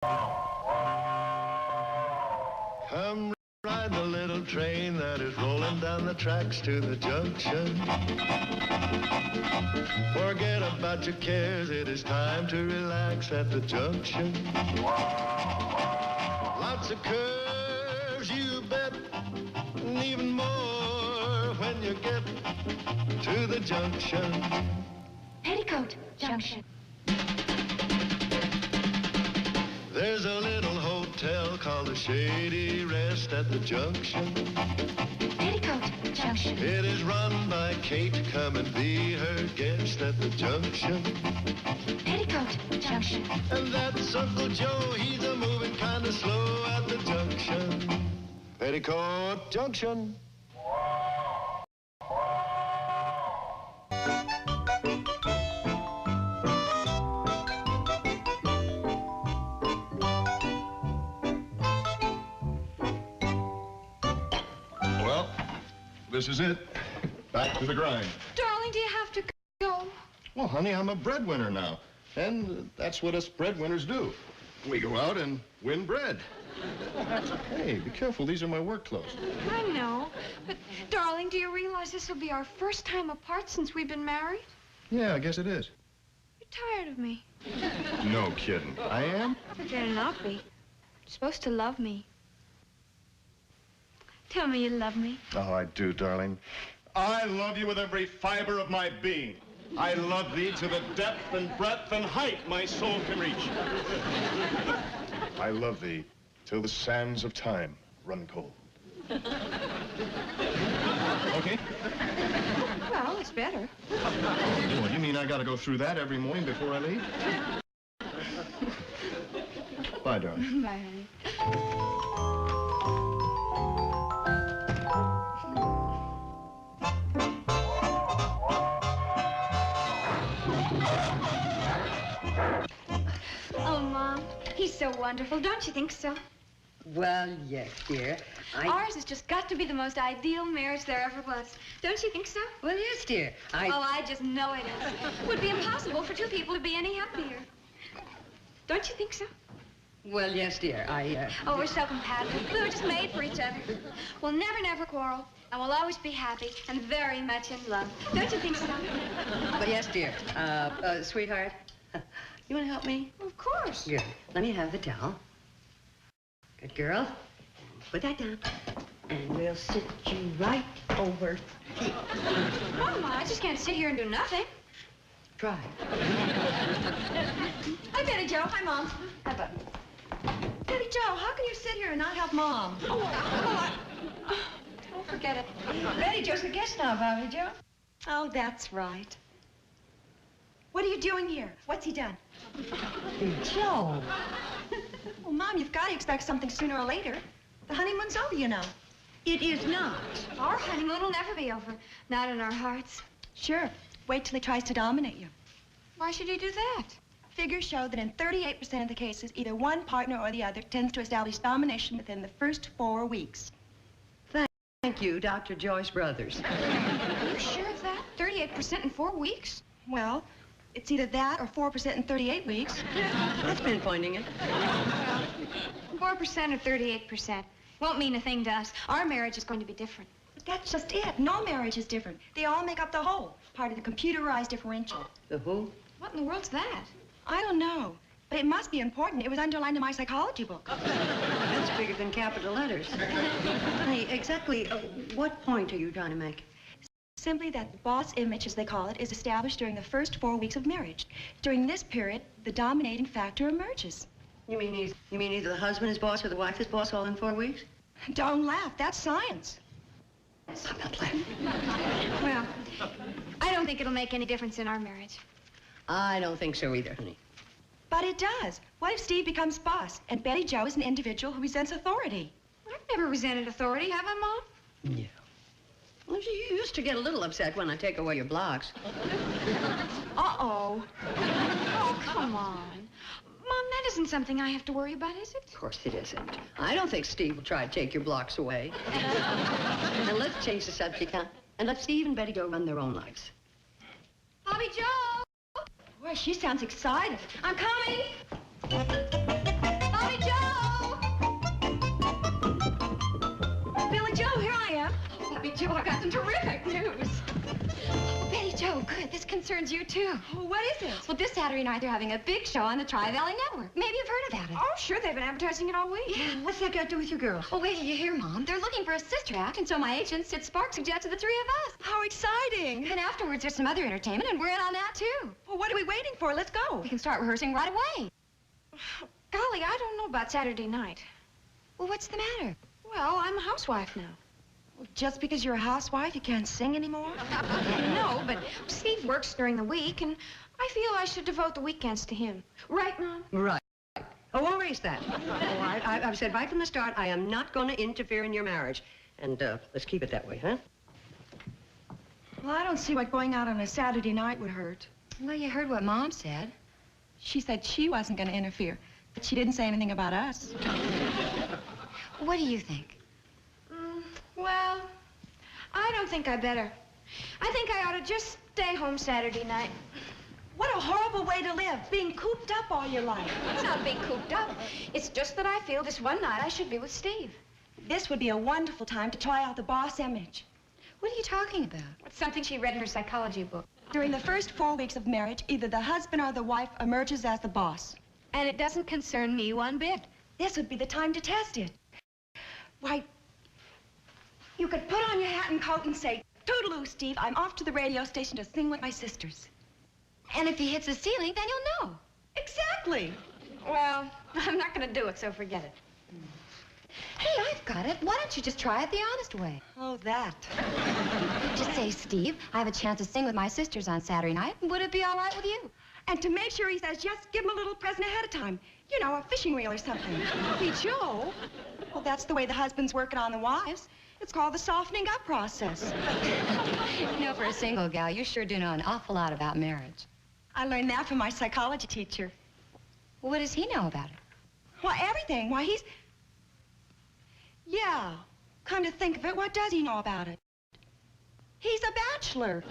Come ride the little train that is rolling down the tracks to the junction. Forget about your cares, it is time to relax at the junction. Lots of curves, you bet, and even more when you get to the junction. Petticoat Junction. There's a little hotel called the Shady Rest at the junction. Petticoat Junction. It is run by Kate. Come and be her guest at the junction. Petticoat Junction. And that's Uncle Joe. He's a moving kind of slow at the junction. Petticoat Junction. This is it. Back to the grind. Darling, do you have to go? Well, honey, I'm a breadwinner now. And that's what us breadwinners do. We go out and win bread. Hey, be careful. These are my work clothes. I know. But, darling, do you realize this will be our first time apart since we've been married? Yeah, I guess it is. You're tired of me. No kidding. I am? But better not be. You're supposed to love me. Tell me you love me. Oh, I do, darling. I love you with every fiber of my being. I love thee to the depth and breadth and height my soul can reach. I love thee till the sands of time run cold. Okay? Well, it's better. What, you mean I gotta go through that every morning before I leave? Bye, darling. Bye, honey. Oh, Mom, he's so wonderful. Don't you think so? Well, yes, dear. Ours has just got to be the most ideal marriage there ever was. Don't you think so? Well, yes, dear. Oh, I just know it is. It would be impossible for two people to be any happier. Don't you think so? Well, yes, dear. Oh, we're so compatible. We were just made for each other. We'll never, never quarrel. And we'll always be happy and very much in love. Don't you think so? But yes, dear. Sweetheart, you want to help me? Of course. Good. Let me have the towel. Good girl. Put that down. And we'll sit you right over here. Mama, I just can't sit here and do nothing. Try. Hi, Betty Jo. Hi, Mom. Hi, Bud. Betty Jo, how can you sit here and not help Mom? Don't forget it. Betty Jo's the guest now, Betty Jo. Oh, that's right. What are you doing here? What's he done? Joe. Well, Mom, you've got to expect something sooner or later. The honeymoon's over, you know. It is not. Our honeymoon will never be over. Not in our hearts. Sure. Wait till he tries to dominate you. Why should he do that? Figures show that in 38% of the cases, either one partner or the other tends to establish domination within the first 4 weeks. Thank you, Dr. Joyce Brothers. Are you sure of that? 38% in 4 weeks? Well, it's either that or 4% in 38 weeks. That's pinpointing it. Well, 4% or 38% won't mean a thing to us. Our marriage is going to be different. But that's just it. No marriage is different. They all make up the whole, part of the computerized differential. The who? What in the world's that? I don't know, but it must be important. It was underlined in my psychology book. That's bigger than capital letters. Honey, exactly what point are you trying to make? Simply that the boss image, as they call it, is established during the first 4 weeks of marriage. During this period, the dominating factor emerges. You mean either the husband is boss or the wife is boss all in 4 weeks? Don't laugh. That's science. I'm not laughing. Well, I don't think it'll make any difference in our marriage. I don't think so either, honey. But it does. What if Steve becomes boss and Betty Jo is an individual who resents authority? I've never resented authority, have I, Mom? Yeah. Well, you used to get a little upset when I take away your blocks. Uh-oh. Oh, come on. Mom, that isn't something I have to worry about, is it? Of course it isn't. I don't think Steve will try to take your blocks away. Now, let's change the subject, huh? And let Steve and Betty Jo run their own lives. Bobby Joe! Boy, she sounds excited. I'm coming! Joe, I've got some terrific news. Betty Joe, good. This concerns you, too. Oh, what is it? Well, this Saturday night, they're having a big show on the Tri-Valley Network. Maybe you've heard about it. Oh, sure. They've been advertising it all week. Yeah. What's that got to do with your girls? Oh, wait till you hear, Mom. They're looking for a sister act, and so my agent, Sid Sparks, suggested the three of us. How exciting. And afterwards, there's some other entertainment, and we're in on that, too. Well, what are we waiting for? Let's go. We can start rehearsing right away. Golly, I don't know about Saturday night. Well, what's the matter? Well, I'm a housewife now. Just because you're a housewife, you can't sing anymore? No, but Steve works during the week, and I feel I should devote the weekends to him. Right, Mom? Right. Oh, I'll erase that. Oh, I've said right from the start, I am not going to interfere in your marriage. And let's keep it that way, huh? Well, I don't see what going out on a Saturday night would hurt. Well, you heard what Mom said. She said she wasn't going to interfere, but she didn't say anything about us. What do you think? Well, I don't think I better. I think I ought to just stay home Saturday night. What a horrible way to live, being cooped up all your life. It's not being cooped up. It's just that I feel this one night I should be with Steve. This would be a wonderful time to try out the boss image. What are you talking about? It's something she read in her psychology book. During the first 4 weeks of marriage, either the husband or the wife emerges as the boss. And it doesn't concern me one bit. This would be the time to test it. Why, you could put on your hat and coat and say, "Toodaloo, Steve, I'm off to the radio station to sing with my sisters." And if he hits the ceiling, then you'll know. Exactly. Well, I'm not going to do it, so forget it. Hey, I've got it. Why don't you just try it the honest way? Oh, that. Just say, Steve, I have a chance to sing with my sisters on Saturday night. Would it be all right with you? And to make sure he says yes, give him a little present ahead of time. You know, a fishing reel or something. Hey, Joe. Well, that's the way the husbands work it on the wives. It's called the softening up process. You know, for a single gal, you sure do know an awful lot about marriage. I learned that from my psychology teacher. Well, what does he know about it? Well, everything. Why, he's... Yeah, come to think of it, what does he know about it? He's a bachelor.